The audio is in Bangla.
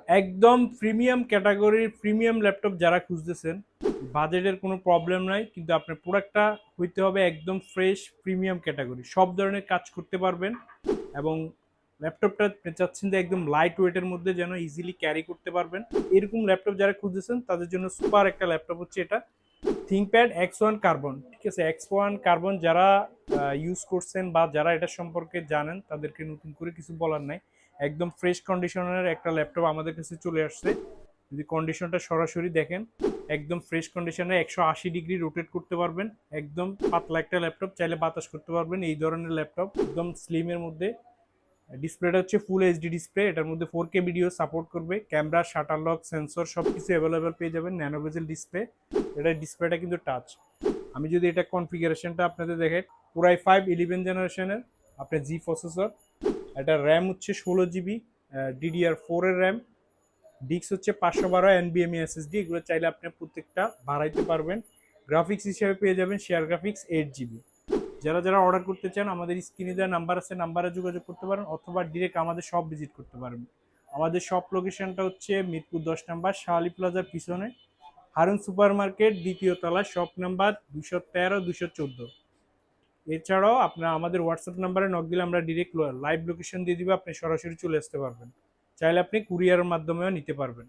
একদম প্রিমিয়াম ক্যাটাগরির প্রিমিয়াম ল্যাপটপ যারা খুঁজতেছেন, বাজেটের কোনো প্রবলেম নাই, কিন্তু আপনার প্রোডাক্টটা হইতে হবে একদম ফ্রেশ প্রিমিয়াম ক্যাটাগরি, সব ধরনের কাজ করতে পারবেন। এবং ল্যাপটপটা চাচ্ছেন যে একদম লাইট ওয়েটের মধ্যে যেন ইজিলি ক্যারি করতে পারবেন, এরকম ল্যাপটপ যারা খুঁজতেছেন তাদের জন্য সুপার একটা ল্যাপটপ হচ্ছে এটা, থিংকপ্যাড X1 কার্বন। ঠিক আছে, X1 কার্বন যারা ইউজ করছেন বা যারা এটা সম্পর্কে জানেন তাদেরকে নতুন করে কিছু বলার নাই। একদম ফ্রেশ কন্ডিশনের একটা ল্যাপটপ আমাদের কাছে চলে আসছে। যদি কন্ডিশনটা সরাসরি দেখেন, একদম ফ্রেশ কন্ডিশনে 180 ডিগ্রি রোটেট করতে পারবেন। একদম পাতলা একটা ল্যাপটপ, চাইলে বাতাস করতে পারবেন, এই ধরনের ল্যাপটপ একদম স্লিমের মধ্যে। ডিসপ্লেটা হচ্ছে ফুল এইচডি ডিসপ্লে, এটার মধ্যে 4K ভিডিও সাপোর্ট করবে, ক্যামেরা, শাটার লক, সেন্সর সব কিছু অ্যাভেলেবেল পেয়ে যাবেন, ন্যানোভেজেল ডিসপ্লে। এটার ডিসপ্লেটা কিন্তু টাচ। আমি যদি এটা কনফিগারেশনটা আপনাদের দেখে, পুরাই 5 11 জেনারেশনের আপনার জি প্রসেসর। এটা র্যাম হচ্ছে 16 জিবি, DDR4 এর র্যাম। ডিস্ক হচ্ছে 512 NVMe SSD, এগুলো চাইলে আপনি প্রত্যেকটা বাড়াইতে পারবেন। গ্রাফিক্স হিসেবে পেয়ে যাবেন শেয়ার গ্রাফিক্স 8 জিবি। যারা যারা অর্ডার করতে চান আমাদের স্ক্রিনে দেওয়া নাম্বার আছে, নাম্বারে যোগাযোগ করতে পারেন, অথবা ডিরেক্ট আমাদের শপ ভিজিট করতে পারেন। আমাদের শপ লোকেশনটা হচ্ছে মিরপুর 10 নম্বর শাহালি প্লাজার পিছনে, হারুন সুপার মার্কেট, দ্বিতীয় তলা, শপ নাম্বার 213 214। এছাড়াও আপনারা আমাদের হোয়াটসঅ্যাপ নাম্বারে নক দিলে আমরা ডিরেক্ট লাইভ লোকেশন দিয়ে দিব, আপনি সরাসরি চলে আসতে পারবেন। চাইলে আপনি কুরিয়ারের মাধ্যমেও নিতে পারবেন।